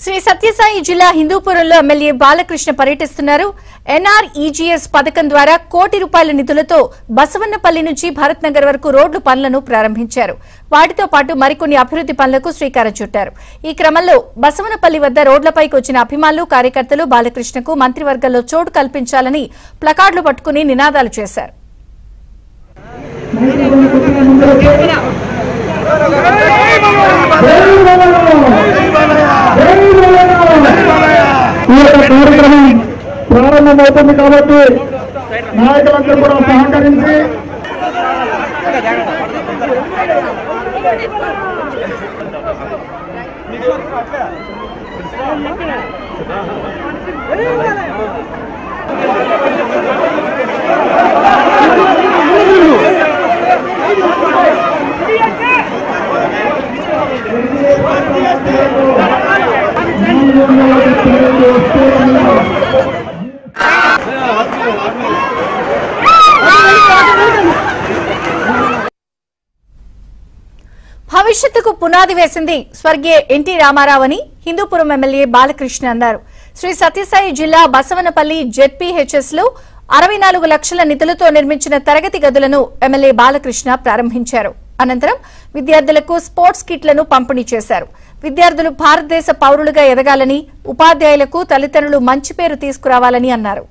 శ్రీ సత్యసాయి జిల్లా హిందూపురంలో ఎమ్మెల్యే బాలకృష్ణ పర్యటిస్తున్నారు. ఎన్ఆర్ఈజీఎస్ పథకం ద్వారా ₹1 కోటి నిధులతో బసవన్నపల్లి నుంచి భరత్ నగర్ వరకు రోడ్లు పనులను ప్రారంభించారు. వాటితో పాటు మరికొన్ని అభివృద్ది పనులకు శ్రీకారం చుట్టారు. ఈ క్రమంలో బసవన్నపల్లి వద్ద రోడ్లపైకి వచ్చిన అభిమానులు, కార్యకర్తలు బాలకృష్ణకు మంత్రివర్గంలో చోటు కల్పించాలని ప్లకార్డులు పట్టుకుని నినాదాలు చేశారు. కార్యక్రమం ప్రారంభమవుతుంది కాబట్టి నాయకులందరూ కూడా సహకరించి భవిష్యత్తుకు పునాది వేసింది స్వర్గీయ ఎన్టీ రామారావు అని హిందూపురం ఎమ్మెల్యే బాలకృష్ణ అన్నారు. శ్రీ సత్యసాయి జిల్లా బసవనపల్లి జెడ్పీహెచ్ఎస్ లో 64 లక్షల నిధులతో నిర్మించిన తరగతి గదులను ఎమ్మెల్యే బాలకృష్ణ ప్రారంభించారు. అనంతరం విద్యార్థులకు స్పోర్ట్స్ కిట్లను పంపిణీ చేశారు. విద్యార్థులు భారతదేశ పౌరులుగా ఎదగాలని, ఉపాధ్యాయులకు తల్లిదండ్రులు మంచి పేరు తీసుకురావాలని అన్నారు.